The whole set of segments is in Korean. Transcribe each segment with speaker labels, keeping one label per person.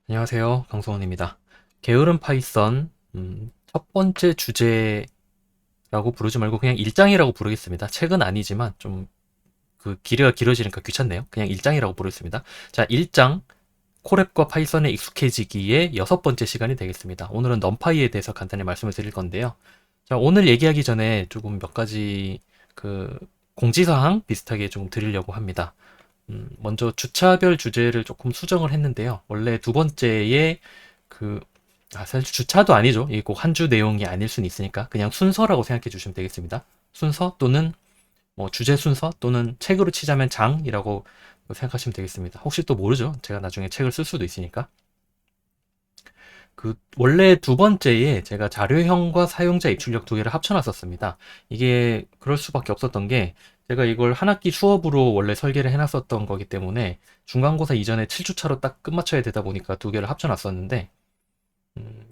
Speaker 1: 안녕하세요. 강성원입니다. 게으른 파이썬 첫 번째 주제라고 부르지 말고 그냥 일장이라고 부르겠습니다. 책은 아니지만 좀 그 길이가 길어지니까 귀찮네요. 그냥 일장이라고 부르겠습니다. 자, 일장 콜앱과 파이썬에 익숙해지기의 여섯 번째 시간이 되겠습니다. 오늘은 넘파이에 대해서 간단히 말씀을 드릴 건데요. 자, 오늘 얘기하기 전에 조금 몇 가지 그 공지사항 비슷하게 좀 드리려고 합니다. 먼저 주차별 주제를 조금 수정을 했는데요. 원래 두 번째에 그, 사실 주차도 아니죠. 이게 꼭 한 주 내용이 아닐 수는 있으니까 그냥 순서라고 생각해 주시면 되겠습니다. 순서 또는 뭐 주제 순서 또는 책으로 치자면 장이라고 생각하시면 되겠습니다. 혹시 또 모르죠? 제가 나중에 책을 쓸 수도 있으니까. 원래 두 번째에 제가 자료형과 사용자 입출력 두 개를 합쳐놨었습니다. 이게 그럴 수밖에 없었던 게 제가 이걸 한 학기 수업으로 원래 설계를 해놨었던 거기 때문에 중간고사 이전에 7주차로 딱 끝마쳐야 되다 보니까 두 개를 합쳐놨었는데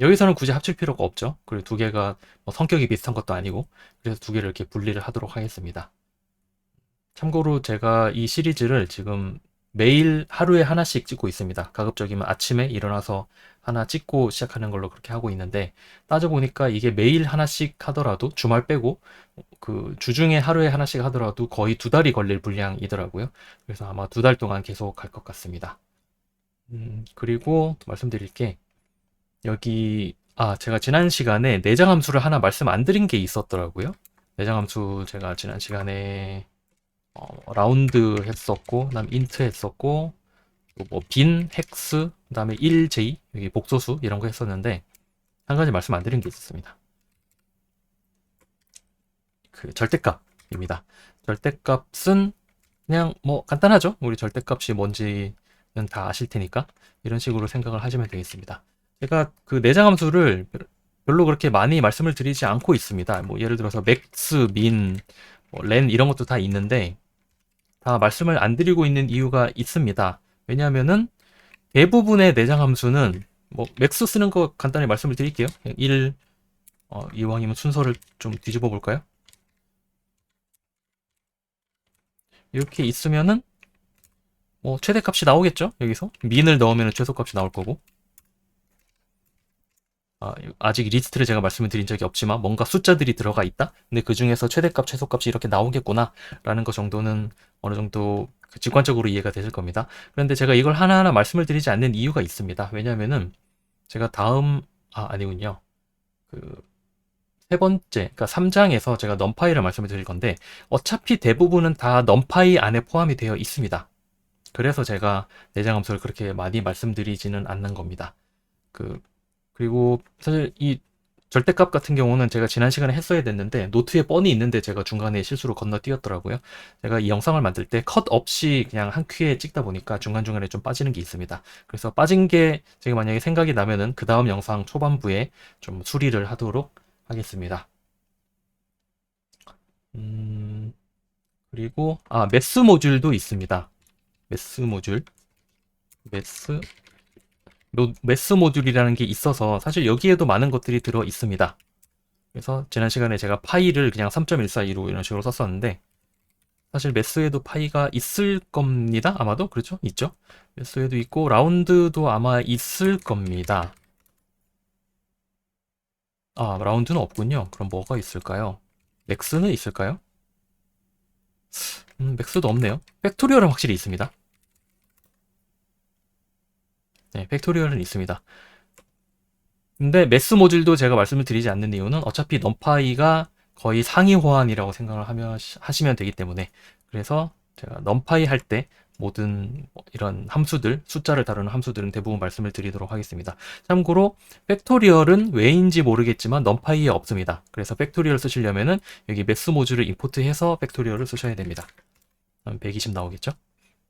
Speaker 1: 여기서는 굳이 합칠 필요가 없죠. 그리고 두 개가 뭐 성격이 비슷한 것도 아니고 그래서 두 개를 이렇게 분리를 하도록 하겠습니다. 참고로 제가 이 시리즈를 지금 매일 하루에 하나씩 찍고 있습니다. 가급적이면 아침에 일어나서 하나 찍고 시작하는 걸로 그렇게 하고 있는데 따져보니까 이게 매일 하나씩 하더라도 주말 빼고 그 주중에 하루에 하나씩 하더라도 거의 두 달이 걸릴 분량이더라고요. 그래서 아마 두 달 동안 계속 갈 것 같습니다. 그리고 또 말씀드릴 게 여기 제가 지난 시간에 내장 함수를 하나 말씀 안 드린 게 있었더라고요. 내장 함수 제가 지난 시간에 라운드 했었고, 그다음 인트 했었고, 뭐 빈, 헥스, 그다음에 1j 여기 복소수 이런 거 했었는데 한 가지 말씀 안 드린 게 있었습니다. 그 절대값입니다. 절대값은 그냥 뭐 간단하죠. 우리 절대값이 뭔지는 다 아실 테니까 이런 식으로 생각을 하시면 되겠습니다. 제가 그 내장 함수를 별로 그렇게 많이 말씀을 드리지 않고 있습니다. 뭐 예를 들어서 맥스, 민, 렌 이런 것도 다 있는데 다 말씀을 안 드리고 있는 이유가 있습니다. 왜냐하면은 대부분의 내장 함수는 뭐 맥스 쓰는 거 간단히 말씀을 드릴게요. 1 이왕이면 순서를 좀 뒤집어 볼까요? 이렇게 있으면은 뭐 최대값이 나오겠죠? 여기서 민을 넣으면 최소값이 나올 거고 아직 리스트를 제가 말씀을 드린 적이 없지만 뭔가 숫자들이 들어가 있다? 근데 그 중에서 최대값, 최소값이 이렇게 나오겠구나 라는 것 정도는 어느 정도 직관적으로 이해가 되실 겁니다. 그런데 제가 이걸 하나하나 말씀을 드리지 않는 이유가 있습니다. 왜냐하면은 제가 아니군요. 그 세 번째, 그러니까 3장에서 제가 넘파이를 말씀을 드릴 건데 어차피 대부분은 다 넘파이 안에 포함이 되어 있습니다. 그래서 제가 내장 함수를 그렇게 많이 말씀드리지는 않는 겁니다. 그 그리고 사실 이 절대값 같은 경우는 제가 지난 시간에 했어야 됐는데 노트에 뻔히 있는데 제가 중간에 실수로 건너뛰었더라고요. 제가 이 영상을 만들 때 컷 없이 그냥 한 큐에 찍다 보니까 중간중간에 좀 빠지는 게 있습니다. 그래서 빠진 게 제가 만약에 생각이 나면은 그 다음 영상 초반부에 좀 수리를 하도록 하겠습니다. 음, 그리고 메스 모듈도 있습니다. 메스 모듈. 메스 메스 모듈이라는 게 있어서 사실 여기에도 많은 것들이 들어 있습니다. 그래서 지난 시간에 제가 파이를 그냥 3.142로 이런 식으로 썼었는데 사실 메스에도 파이가 있을 겁니다. 아마도 그렇죠? 있죠? 메스에도 있고 라운드도 아마 있을 겁니다. 라운드는 없군요. 그럼 뭐가 있을까요? 맥스는 있을까요? 맥스도 없네요. 팩토리얼은 확실히 있습니다. 네, 팩토리얼은 있습니다. 근데 메스 모듈도 제가 말씀을 드리지 않는 이유는 어차피 넘파이가 거의 상위 호환이라고 생각을 하시면 되기 때문에 그래서 제가 넘파이 할 때 모든 이런 함수들, 숫자를 다루는 함수들은 대부분 말씀을 드리도록 하겠습니다. 참고로 팩토리얼은 왜인지 모르겠지만 넘파이에 없습니다. 그래서 팩토리얼 쓰시려면은 여기 메스 모듈을 임포트해서 팩토리얼을 쓰셔야 됩니다. 120 나오겠죠?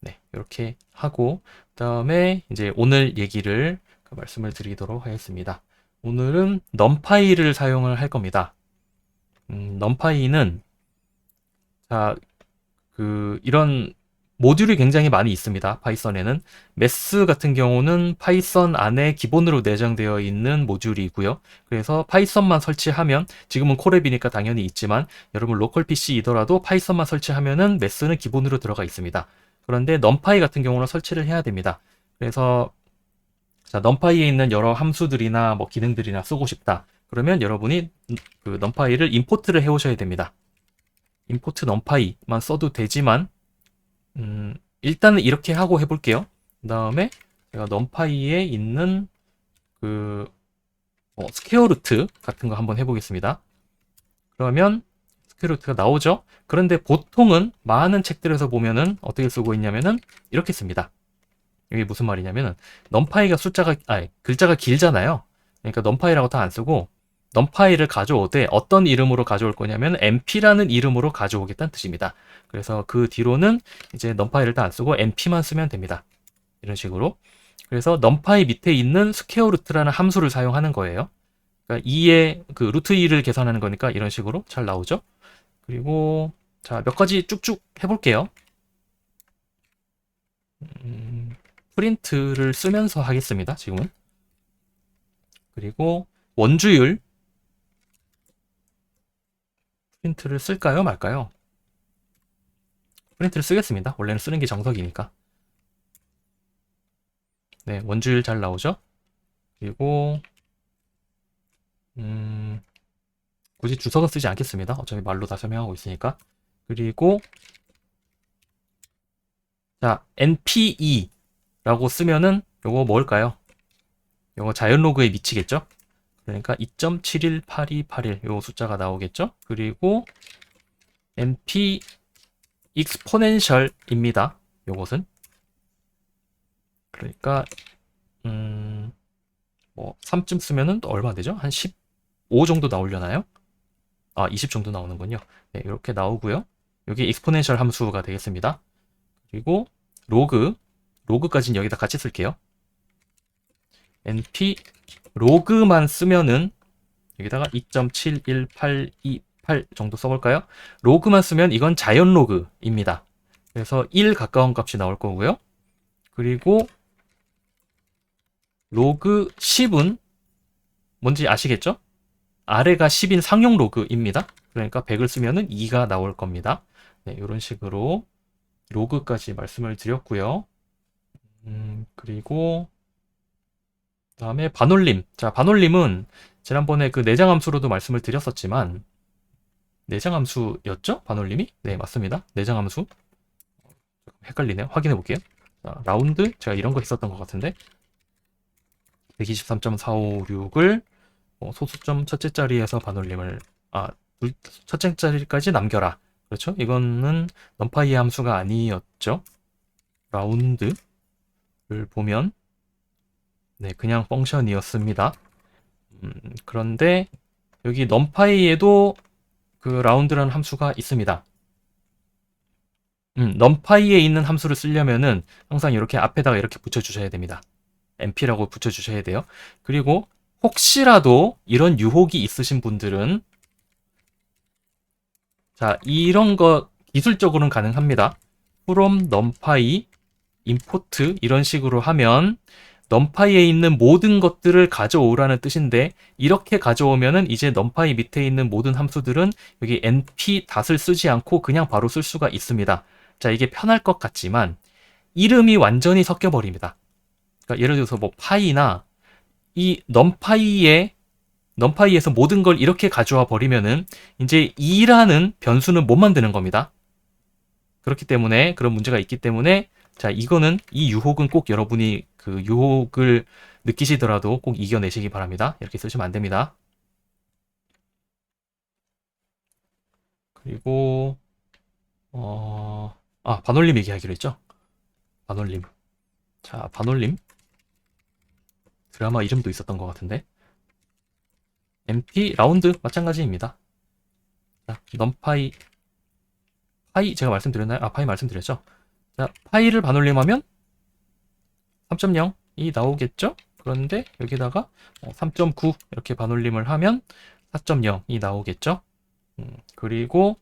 Speaker 1: 네, 이렇게 하고 그다음에 이제 오늘 얘기를 말씀을 드리도록 하겠습니다. 오늘은 넘파이를 사용을 할 겁니다. 넘파이는 자, 이런 모듈이 굉장히 많이 있습니다. 파이썬에는 메스 같은 경우는 파이썬 안에 기본으로 내장되어 있는 모듈이고요. 그래서 파이썬만 설치하면 지금은 콜앱이니까 당연히 있지만 여러분 로컬 PC이더라도 파이썬만 설치하면은 메스는 기본으로 들어가 있습니다. 그런데 넘파이 같은 경우는 설치를 해야 됩니다. 그래서 자, numpy에 있는 여러 함수들이나 뭐 기능들이나 쓰고 싶다. 그러면 여러분이 그 numpy를 임포트를 해 오셔야 됩니다. import numpy만 써도 되지만 일단은 이렇게 하고 해볼게요. 그 다음에 제가 numpy에 있는 그 스퀘어 루트 같은 거 한번 해보겠습니다. 그러면 스퀘어 루트가 나오죠. 그런데 보통은 많은 책들에서 보면은 어떻게 쓰고 있냐면은 이렇게 씁니다. 이게 무슨 말이냐면은 numpy가 글자가 길잖아요. 그러니까 numpy라고 다 안 쓰고 numpy를 가져오되 어떤 이름으로 가져올 거냐면 np라는 이름으로 가져오겠다는 뜻입니다. 그래서 그 뒤로는 이제 numpy를 다 안 쓰고 np만 쓰면 됩니다. 이런 식으로. 그래서 numpy 밑에 있는 스퀘어 루트라는 함수를 사용하는 거예요. 그러니까 2의 그 루트 2를 계산하는 거니까 이런 식으로 잘 나오죠. 그리고 자, 몇 가지 쭉쭉 해볼게요. 프린트를 쓰면서 하겠습니다. 지금은. 그리고 원주율 프린트를 쓸까요? 말까요? 프린트를 쓰겠습니다. 원래는 쓰는 게 정석이니까. 네, 원주율 잘 나오죠? 그리고 굳이 주석은 쓰지 않겠습니다. 어차피 말로 다 설명하고 있으니까. 그리고 자, npe 라고 쓰면은 요거 뭘까요? 요거 자연 로그에 미치겠죠? 그러니까 2.718281 요 숫자가 나오겠죠? 그리고 np exponential입니다. 요것은 그러니까 뭐 3쯤 쓰면은 또 얼마 되죠? 한 15 정도 나오려나요? 아, 20 정도 나오는군요. 네, 이렇게 나오고요. 여기 exponential 함수가 되겠습니다. 그리고 로그까지는 여기다 같이 쓸게요. np 로그만 쓰면은 여기다가 2.71828 정도 써볼까요? 로그만 쓰면 이건 자연 로그입니다. 그래서 1 가까운 값이 나올 거고요. 그리고 로그 10은 뭔지 아시겠죠? 아래가 10인 상용 로그입니다. 그러니까 100을 쓰면은 2가 나올 겁니다. 네, 이런 식으로 로그까지 말씀을 드렸고요. 그리고 다음에 반올림. 자, 반올림은 지난번에 그 내장 함수로도 말씀을 드렸었지만 내장 함수였죠? 반올림이? 네, 맞습니다. 내장 함수. 헷갈리네요. 확인해 볼게요. 자, 라운드 제가 이런 거 했었던 것 같은데 123.456을 소수점 첫째 자리에서 반올림을 첫째 자리까지 남겨라. 그렇죠? 이거는 numpy 함수가 아니었죠. 라운드를 보면 네, 그냥 펑션이었습니다. 그런데 여기 numpy에도 그 라운드라는 함수가 있습니다. numpy에 있는 함수를 쓰려면은 항상 이렇게 앞에다가 이렇게 붙여주셔야 됩니다. np라고 붙여주셔야 돼요. 그리고 혹시라도 이런 유혹이 있으신 분들은 자, 이런 거 기술적으로는 가능합니다. from numpy import 이런 식으로 하면 numpy에 있는 모든 것들을 가져오라는 뜻인데 이렇게 가져오면은 이제 numpy 밑에 있는 모든 함수들은 여기 np 닷을 쓰지 않고 그냥 바로 쓸 수가 있습니다. 자, 이게 편할 것 같지만 이름이 완전히 섞여 버립니다. 그러니까 예를 들어서 뭐 파이나 이 numpy에서 모든 걸 이렇게 가져와 버리면은 이제 2라는 변수는 못 만드는 겁니다. 그렇기 때문에 그런 문제가 있기 때문에 자, 이거는 이 유혹은 꼭 여러분이 그 유혹을 느끼시더라도 꼭 이겨내시기 바랍니다. 이렇게 쓰시면 안 됩니다. 그리고 반올림 얘기하기로 했죠. 반올림. 자, 반올림 드라마 이름도 있었던 것 같은데 np 라운드 마찬가지입니다. 자, numpy 파이 제가 말씀드렸나요? 파이 말씀드렸죠. 자, 파이를 반올림하면 3.0이 나오겠죠? 그런데 여기다가 3.9 이렇게 반올림을 하면 4.0이 나오겠죠? 그리고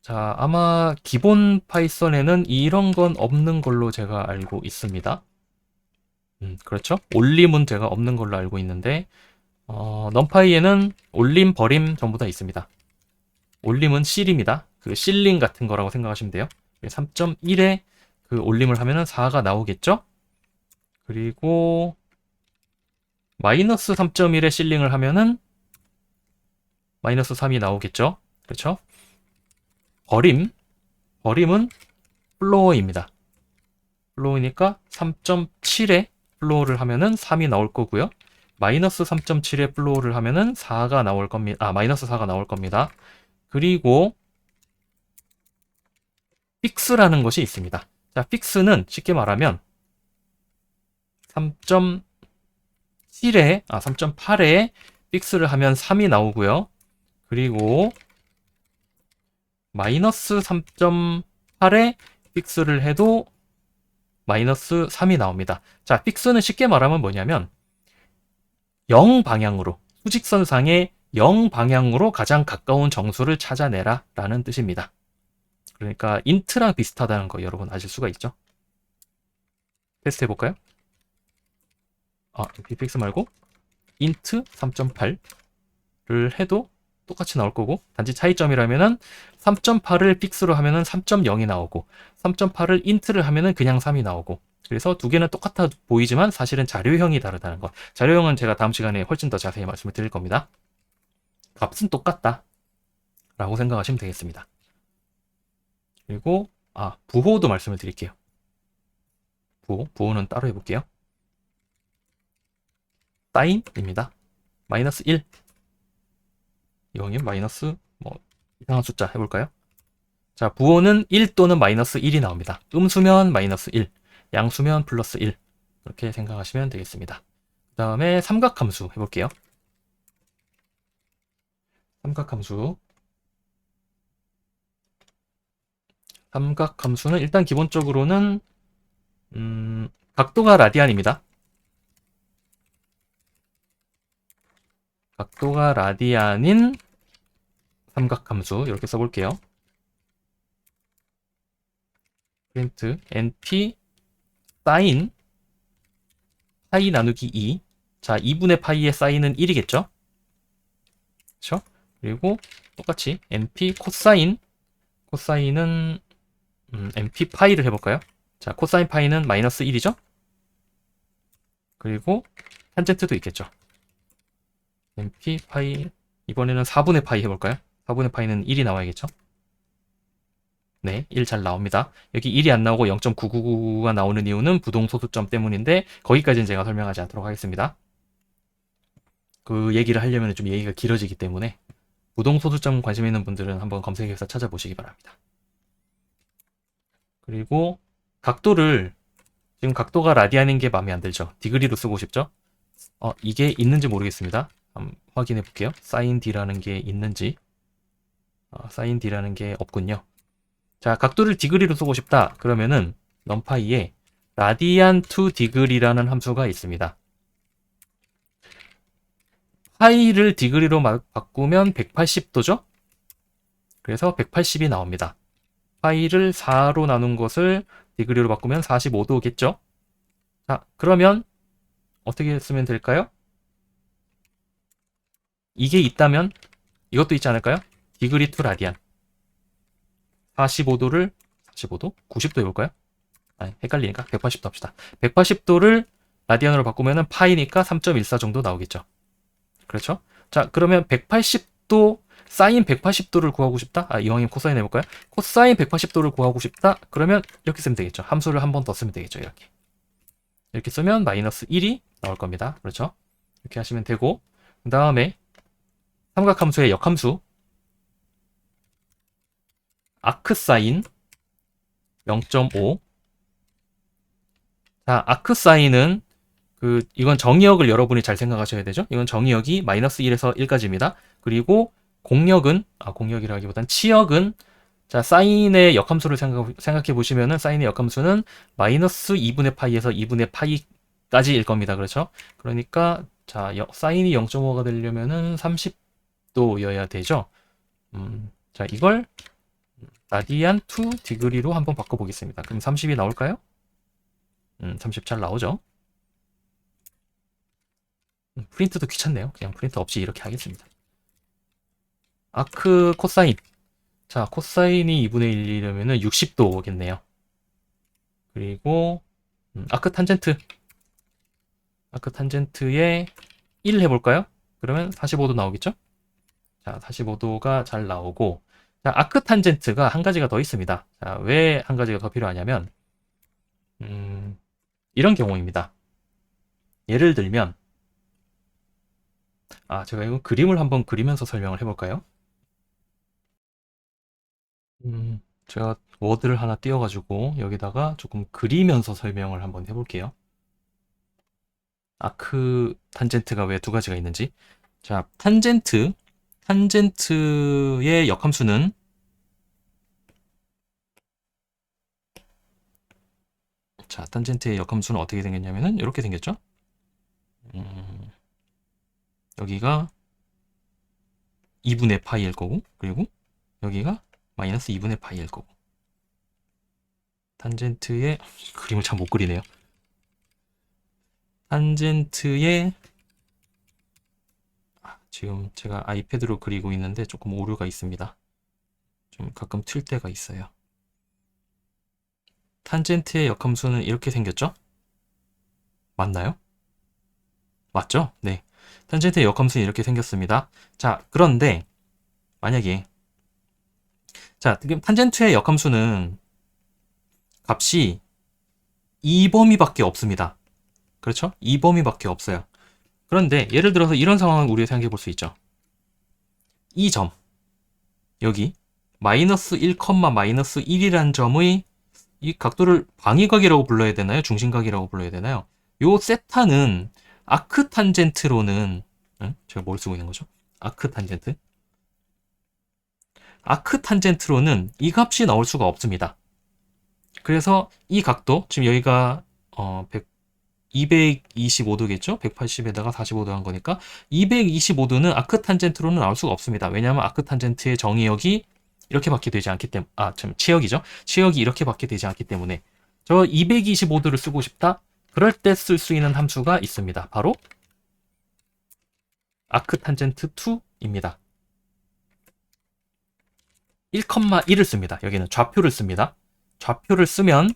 Speaker 1: 자, 아마 기본 파이썬에는 이런 건 없는 걸로 제가 알고 있습니다. 그렇죠? 올림은 제가 없는 걸로 알고 있는데 numpy에는 올림, 버림 전부 다 있습니다. 올림은 실입니다. 그 실링 같은 거라고 생각하시면 돼요. 3.1에 그 올림을 하면은 4가 나오겠죠? 그리고 마이너스 3.1에 실링을 하면은 마이너스 3이 나오겠죠? 그렇죠? 버림은 플로어입니다. 플로어니까 3.7에 플로어를 하면은 3이 나올 거고요. 마이너스 3.7에 플로어를 하면은 4가 나올 겁니다. 마이너스 4가 나올 겁니다. 그리고 픽스라는 것이 있습니다. 자, 픽스는 쉽게 말하면 3.8에 픽스를 하면 3이 나오고요. 그리고 마이너스 3.8에 픽스를 해도 마이너스 3이 나옵니다. 자, 픽스는 쉽게 말하면 뭐냐면 0 방향으로, 수직선상의 0 방향으로 가장 가까운 정수를 찾아내라 라는 뜻입니다. 그러니까 인트랑 비슷하다는 거 여러분 아실 수가 있죠? 테스트 해볼까요? 픽스 말고 int 3.8를 해도 똑같이 나올 거고, 단지 차이점이라면은 3.8을 픽스로 하면은 3.0이 나오고 3.8을 int를 하면은 그냥 3이 나오고, 그래서 두 개는 똑같아 보이지만 사실은 자료형이 다르다는 거. 자료형은 제가 다음 시간에 훨씬 더 자세히 말씀을 드릴 겁니다. 값은 똑같다 라고 생각하시면 되겠습니다. 그리고 부호도 말씀을 드릴게요. 부호는 따로 해볼게요. 사인입니다. 마이너스 1. 이왕이면 마이너스 이상한 숫자 해볼까요? 자, 부호는 1 또는 마이너스 1이 나옵니다. 음수면 마이너스 1, 양수면 플러스 1. 이렇게 생각하시면 되겠습니다. 그 다음에 삼각함수 해볼게요. 삼각함수는 일단 기본적으로는 각도가 라디안입니다. 각도가 라디안인 삼각함수 이렇게 써볼게요. 프린트 np 사인 파이 나누기 2. 자, 2분의 파이의 사인은 1이겠죠? 그렇죠? 그리고 똑같이 np 코사인은 np 파이를 해볼까요? 자, 코사인 파이는 마이너스 1이죠? 그리고 탄젠트도 있겠죠. np 파이, 이번에는 4분의 파이 해볼까요? 4분의 파이는 1이 나와야겠죠? 네, 1 잘 나옵니다. 여기 1이 안 나오고 0.999가 나오는 이유는 부동소수점 때문인데 거기까지는 제가 설명하지 않도록 하겠습니다. 그 얘기를 하려면 좀 얘기가 길어지기 때문에 부동소수점 관심 있는 분들은 한번 검색해서 찾아보시기 바랍니다. 그리고 각도를, 지금 각도가 라디안인 게 마음에 안 들죠? 디그리로 쓰고 싶죠? 이게 있는지 모르겠습니다. 한번 확인해 볼게요. 사인 D라는 게 있는지. 사인 D라는 게 없군요. 자, 각도를 디그리로 쓰고 싶다. 그러면은 넘파이에 radian to degree라는 함수가 있습니다. 파이를 디그리로 바꾸면 180도죠? 그래서 180이 나옵니다. 파이를 4로 나눈 것을 디그리로 바꾸면 45도겠죠? 자, 그러면 어떻게 쓰면 될까요? 이게 있다면 이것도 있지 않을까요? 디그리 투 라디안. 45도? 90도 해볼까요? 헷갈리니까 180도 합시다. 180도를 라디안으로 바꾸면 파이니까 3.14 정도 나오겠죠. 그렇죠? 자, 그러면 180도, 사인 180도를 구하고 싶다? 이왕이면 코사인 해볼까요? 코사인 180도를 구하고 싶다? 그러면 이렇게 쓰면 되겠죠. 함수를 한 번 더 쓰면 되겠죠. 이렇게 쓰면 마이너스 1이 나올 겁니다. 그렇죠? 이렇게 하시면 되고, 그 다음에 삼각함수의 역함수 아크사인 0.5. 자, 아크사인은 이건 정의역을 여러분이 잘 생각하셔야 되죠. 이건 정의역이 마이너스 1에서 1까지입니다. 그리고 공역이라기보단 치역은, 자, 사인의 역함수를 생각해 보시면은 사인의 역함수는 마이너스 2분의 파이에서 2분의 파이까지일 겁니다. 그렇죠? 그러니까 자, 사인이 0.5가 되려면은 30도여야 되죠. 자, 이걸 라디안 투 디그리로 한번 바꿔보겠습니다. 그럼 30이 나올까요? 30 잘 나오죠? 프린트도 귀찮네요. 그냥 프린트 없이 이렇게 하겠습니다. 아크 코사인. 자, 코사인이 2분의 1이려면 60도겠네요. 그리고 아크 탄젠트. 아크 탄젠트에 1 해볼까요? 그러면 45도 나오겠죠? 자, 45도가 잘 나오고, 자, 아크 탄젠트가 한 가지가 더 있습니다. 자, 왜 한 가지가 더 필요하냐면, 이런 경우입니다. 예를 들면, 제가 이거 그림을 한번 그리면서 설명을 해볼까요? 제가 워드를 하나 띄워가지고 여기다가 조금 그리면서 설명을 한번 해볼게요. 아크 탄젠트가 왜 두 가지가 있는지. 자, 탄젠트의 역함수는 자, 탄젠트의 역함수는 어떻게 생겼냐면은 이렇게 생겼죠? 음, 여기가 2분의 파이일 거고, 그리고 여기가 마이너스 2분의 파이일 거고. 탄젠트의 그림을 참 못 그리네요. 탄젠트의 지금 제가 아이패드로 그리고 있는데 조금 오류가 있습니다. 좀 가끔 튈 때가 있어요. 탄젠트의 역함수는 이렇게 생겼죠? 맞나요? 맞죠? 네. 탄젠트의 역함수는 이렇게 생겼습니다. 자, 그런데 만약에 자, 지금 탄젠트의 역함수는 값이 2범위밖에 없습니다. 그렇죠? 2범위밖에 없어요. 그런데 예를 들어서 이런 상황을 우리가 생각해 볼 수 있죠. 이 점, 여기 마이너스 1, 마이너스 1이란 점의 이 각도를 방위각이라고 불러야 되나요? 중심각이라고 불러야 되나요? 요 세타는 아크 탄젠트로는 제가 뭘 쓰고 있는 거죠? 아크 탄젠트. 아크 탄젠트로는 이 값이 나올 수가 없습니다. 그래서 이 각도, 지금 여기가 225도겠죠? 180에다가 45도 한 거니까 225도는 아크 탄젠트로는 나올 수가 없습니다. 왜냐하면 아크 탄젠트의 정의역이 이렇게 받게 되지 않기 때문에 참 치역이죠. 치역이 이렇게 받게 되지 않기 때문에 저 225도를 쓰고 싶다? 그럴 때 쓸 수 있는 함수가 있습니다. 바로 아크 탄젠트 2입니다. 1,1을 씁니다. 여기는 좌표를 씁니다. 좌표를 쓰면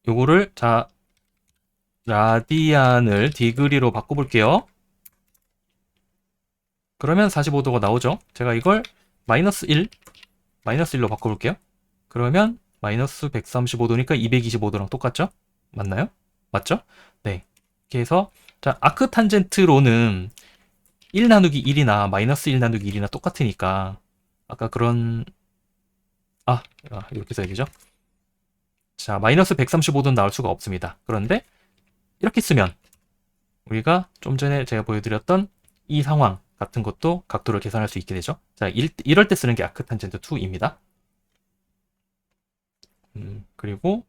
Speaker 1: 요거를 자 라디안을 디그리로 바꿔볼게요. 그러면 45도가 나오죠. 제가 이걸 마이너스 1로 바꿔볼게요. 그러면 마이너스 135도니까 225도랑 똑같죠? 맞나요? 맞죠? 네. 이렇게 해서 자, 아크 탄젠트로는 1 나누기 1이나 마이너스 1 나누기 1이나 똑같으니까 아까 그런 이렇게 써야 되죠? 자, 마이너스 135도는 나올 수가 없습니다. 그런데 이렇게 쓰면 우리가 좀 전에 제가 보여드렸던 이 상황 같은 것도 각도를 계산할 수 있게 되죠. 자, 이럴 때 쓰는 게 아크 탄젠트 2입니다. 그리고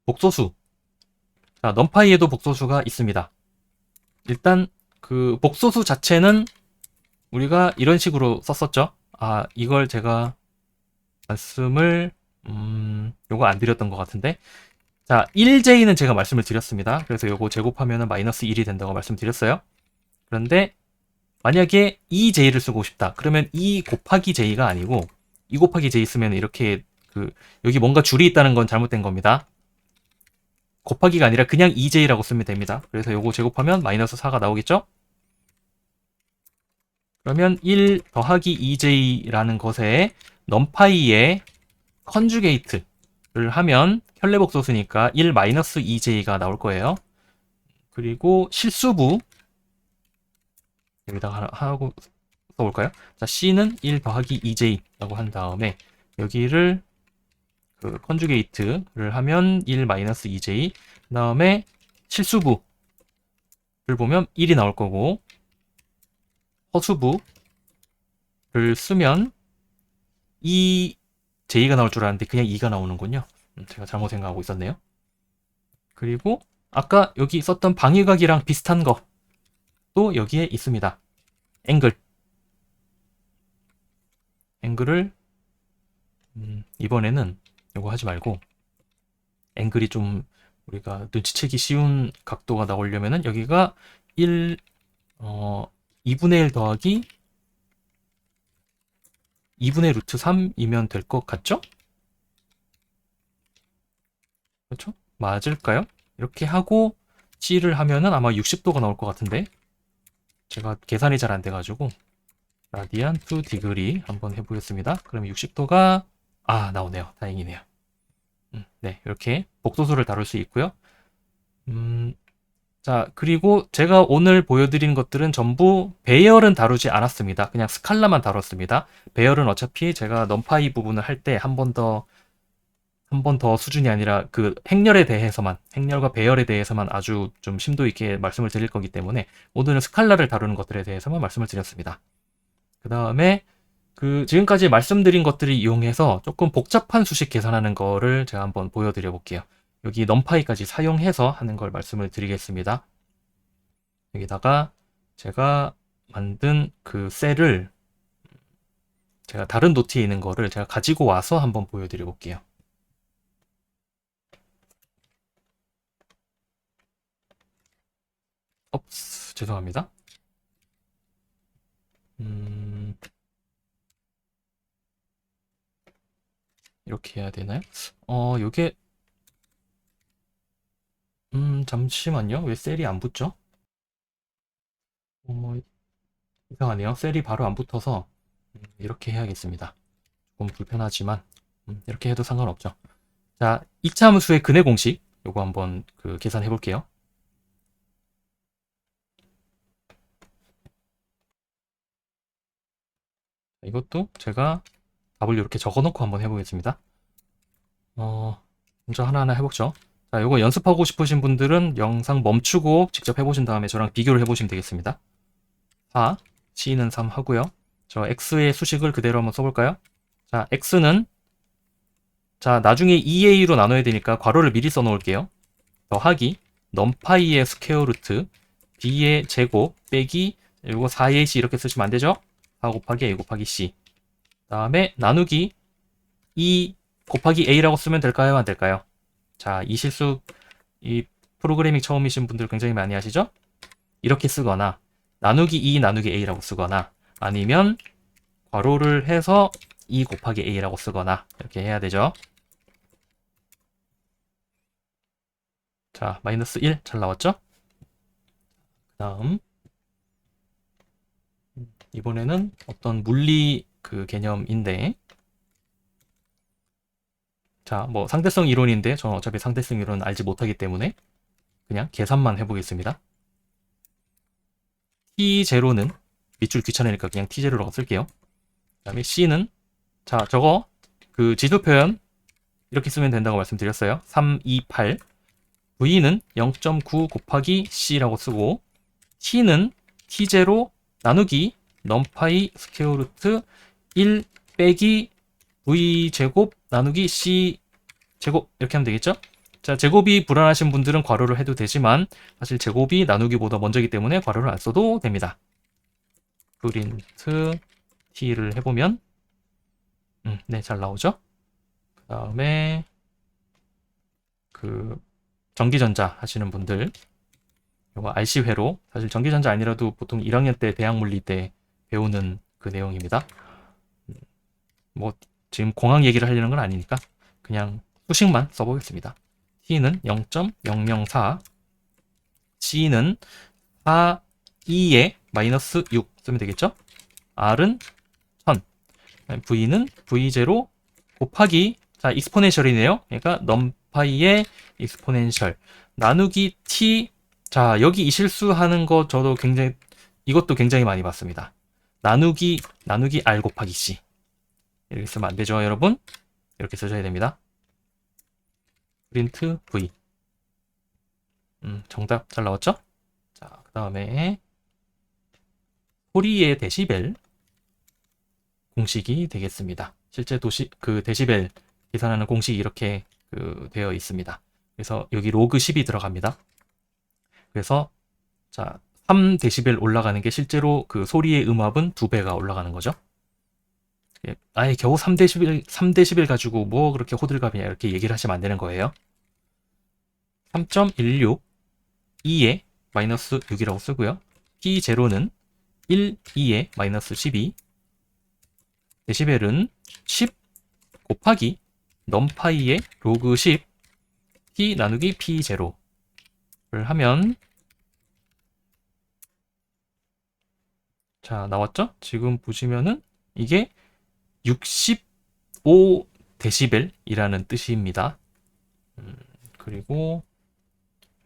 Speaker 1: 복소수. 자, 넘파이에도 복소수가 있습니다. 일단 그 복소수 자체는 우리가 이런 식으로 썼었죠. 이걸 제가 말씀을 요거 안 드렸던 것 같은데. 자, 1j는 제가 말씀을 드렸습니다. 그래서 요거 제곱하면 마이너스 1이 된다고 말씀드렸어요. 그런데 만약에 2j를 쓰고 싶다. 그러면 2 곱하기 j가 아니고 2 곱하기 j 쓰면 이렇게 여기 뭔가 줄이 있다는 건 잘못된 겁니다. 곱하기가 아니라 그냥 2j라고 쓰면 됩니다. 그래서 요거 제곱하면 마이너스 4가 나오겠죠? 그러면 1 더하기 2j라는 것에 넘파이의 컨주게이트를 하면 현례복소수니까 1 마이너스 2j가 나올 거예요. 그리고 실수부 여기다가 하고 써볼까요? 자, c는 1 더하기 2j라고 한 다음에 여기를 컨주게이트를 하면 1 마이너스 2j 그 다음에 실수부를 보면 1이 나올 거고 허수부를 쓰면 2j가 나올 줄 알았는데 그냥 2가 나오는군요. 제가 잘못 생각하고 있었네요. 그리고 아까 여기 썼던 방위각이랑 비슷한 것도 여기에 있습니다. 앵글을 이번에는 이거 하지 말고 앵글이 좀 우리가 눈치채기 쉬운 각도가 나오려면은 여기가 2분의 1 더하기 2분의 루트 3이면 될 것 같죠? 그렇죠? 맞을까요? 이렇게 하고 C를 하면은 아마 60도가 나올 것 같은데 제가 계산이 잘 안 돼가지고 라디안 투 디그리 한번 해보겠습니다. 그러면 60도가 나오네요. 다행이네요. 네, 이렇게 복도수를 다룰 수 있고요. 자, 그리고 제가 오늘 보여드린 것들은 전부 배열은 다루지 않았습니다. 그냥 스칼라만 다뤘습니다. 배열은 어차피 제가 넘파이 부분을 할 때 한 번 더 수준이 아니라 그 행렬에 대해서만, 행렬과 배열에 대해서만 아주 좀 심도 있게 말씀을 드릴 거기 때문에 오늘은 스칼라를 다루는 것들에 대해서만 말씀을 드렸습니다. 그 다음에 그 지금까지 말씀드린 것들을 이용해서 조금 복잡한 수식 계산하는 거를 제가 한번 보여드려 볼게요. 여기 넘파이까지 사용해서 하는 걸 말씀을 드리겠습니다. 여기다가 제가 만든 그 셀을 제가 다른 노트에 있는 거를 제가 가지고 와서 한번 보여드려 볼게요. 죄송합니다. 이렇게 해야 되나요? 요게 잠시만요. 왜 셀이 안 붙죠? 이상하네요. 셀이 바로 안 붙어서 이렇게 해야겠습니다. 조금 불편하지만 이렇게 해도 상관없죠. 자, 이차 함수의 근해 공식 요거 한번 그 계산해 볼게요. 이것도 제가 답을 이렇게 적어놓고 한번 해보겠습니다. 먼저 하나하나 해보죠. 자, 요거 연습하고 싶으신 분들은 영상 멈추고 직접 해보신 다음에 저랑 비교를 해보시면 되겠습니다. 4, C는 3 하고요. 저 X의 수식을 그대로 한번 써볼까요? 자, X는 자, 나중에 2A로 나눠야 되니까 괄호를 미리 써놓을게요. 더하기 넘파이의 스퀘어 루트 B의 제곱 빼기 요거 4AC 이렇게 쓰시면 안 되죠? 4 곱하기 A 곱하기 C 다음에 나누기 2 곱하기 A라고 쓰면 될까요? 안 될까요? 자, 이 실수 이 프로그래밍 처음이신 분들 굉장히 많이 하시죠? 이렇게 쓰거나 나누기 2 나누기 A라고 쓰거나 아니면 괄호를 해서 2 곱하기 A라고 쓰거나 이렇게 해야 되죠. 자, 마이너스 1 잘 나왔죠? 그 다음 이번에는 어떤 물리 그 개념인데 자, 뭐 상대성 이론인데 저는 어차피 상대성 이론 알지 못하기 때문에 그냥 계산만 해보겠습니다. T0는 밑줄 귀찮으니까 그냥 T0라고 쓸게요. 그 다음에 C는 자, 저거 그 지수 표현 이렇게 쓰면 된다고 말씀드렸어요. 3, 2, 8 V는 0.9 곱하기 C라고 쓰고 T는 T0 나누기 넘파이 스퀘어 루트 1 빼기 V제곱 나누기 C제곱 이렇게 하면 되겠죠? 자, 제곱이 불안하신 분들은 괄호를 해도 되지만 사실 제곱이 나누기보다 먼저이기 때문에 괄호를 안 써도 됩니다. 프린트 T를 해보면 네, 잘 나오죠? 그 다음에 그 전기전자 하시는 분들 이거 RC회로 사실 전기전자 아니라도 보통 1학년 때 대학물리 때 배우는 그 내용입니다. 뭐 지금 공학 얘기를 하려는 건 아니니까 그냥 수식만 써보겠습니다. T는 0.004 C는 4, 2에 마이너스 6 쓰면 되겠죠? R은 1000 V는 V0 곱하기 자 익스포넨셜이네요. 그러니까 넘파이의 익스포넨셜 나누기 T 자 여기 이 실수하는 거 저도 굉장히 이것도 굉장히 많이 봤습니다. 나누기 R 곱하기 C 이렇게 쓰면 안 되죠, 여러분? 이렇게 쓰셔야 됩니다. 프린트 V 정답 잘 나왔죠? 자, 그 다음에 소리의 데시벨 공식이 되겠습니다. 실제 그 데시벨 계산하는 공식이 이렇게 되어 있습니다. 그래서 여기 로그 10이 들어갑니다. 그래서 자 3데시벨 올라가는 게 실제로 그 소리의 음압은 2배가 올라가는 거죠. 아예 겨우 3데시벨 가지고 뭐 그렇게 호들갑이냐 이렇게 얘기를 하시면 안 되는 거예요. 3.16 2에 마이너스 6이라고 쓰고요. P0는 1, 2에 마이너스 12 데시벨은 10 곱하기 넘파이의 로그 10 t 나누기 p0를 하면 자 나왔죠? 지금 보시면은 이게 65데시벨이라는 뜻입니다. 그리고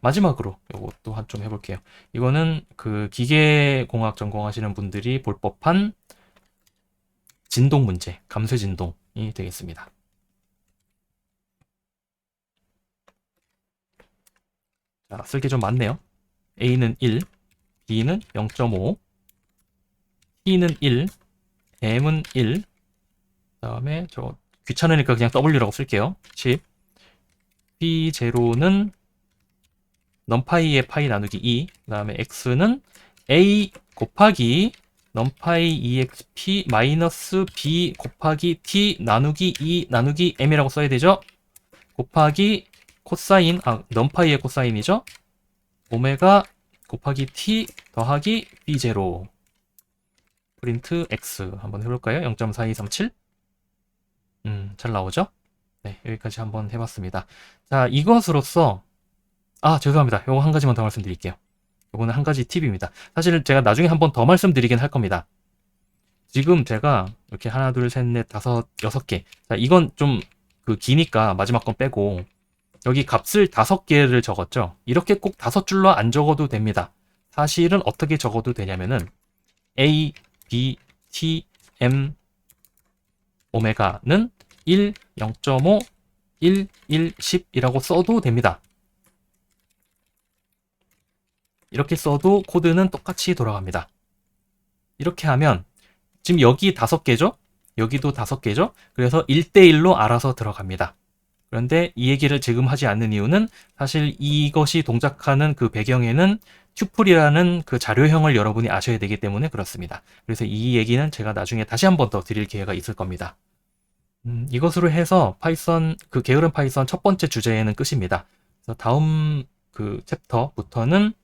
Speaker 1: 마지막으로 이것도 좀 해볼게요. 이거는 그 기계공학 전공하시는 분들이 볼 법한 진동 문제, 감쇄 진동이 되겠습니다. 자, 쓸 게 좀 많네요. A는 1, B는 0.5, T는 1, M은 1, 그 다음에 저 귀찮으니까 그냥 W라고 쓸게요. 10, P0는 넘파이의 파이 나누기 2, 그 다음에 X는 A 곱하기 넘파이 EXP 마이너스 B 곱하기 T 나누기 2 나누기 M이라고 써야 되죠? 곱하기 코사인, 넘파이의 코사인이죠? 오메가 곱하기 T 더하기 B0 프린트 X 한번 해볼까요? 0.4237 잘 나오죠? 네, 여기까지 한번 해봤습니다. 자, 이것으로써 죄송합니다. 요거 한 가지만 더 말씀드릴게요. 요거는 한 가지 팁입니다. 사실 제가 나중에 한번 더 말씀드리긴 할 겁니다. 지금 제가 이렇게 하나, 둘, 셋, 넷, 다섯, 6개. 자, 이건 좀 기니까 마지막 건 빼고 여기 값을 5개를 적었죠. 이렇게 꼭 5줄로 안 적어도 됩니다. 사실은 어떻게 적어도 되냐면은 A, B, T, M, 오메가는 1, 0.5, 1, 1, 10이라고 써도 됩니다. 이렇게 써도 코드는 똑같이 돌아갑니다. 이렇게 하면 지금 여기 5개죠? 여기도 5개죠? 그래서 1대1로 알아서 들어갑니다. 그런데 이 얘기를 지금 하지 않는 이유는 사실 이것이 동작하는 그 배경에는 튜플이라는 그 자료형을 여러분이 아셔야 되기 때문에 그렇습니다. 그래서 이 얘기는 제가 나중에 다시 한 번 더 드릴 기회가 있을 겁니다. 이것으로 해서 파이썬, 게으른 파이썬 첫 번째 주제는 끝입니다. 그래서 다음 챕터부터는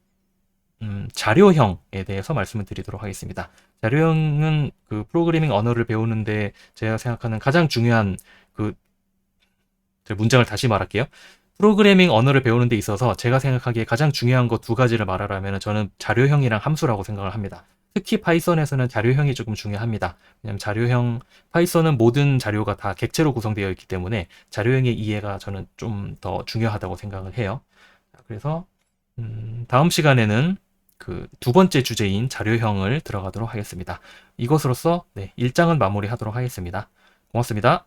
Speaker 1: 자료형에 대해서 말씀을 드리도록 하겠습니다. 자료형은 프로그래밍 언어를 배우는데 제가 생각하는 가장 중요한 문장을 다시 말할게요. 프로그래밍 언어를 배우는 데 있어서 제가 생각하기에 가장 중요한 거 2가지를 말하라면 저는 자료형이랑 함수라고 생각을 합니다. 특히 파이썬에서는 자료형이 조금 중요합니다. 왜냐하면 자료형, 파이썬은 모든 자료가 다 객체로 구성되어 있기 때문에 자료형의 이해가 저는 좀 더 중요하다고 생각을 해요. 그래서 다음 시간에는 2번째 주제인 자료형을 들어가도록 하겠습니다. 이것으로써 1장은 마무리하도록 하겠습니다. 고맙습니다.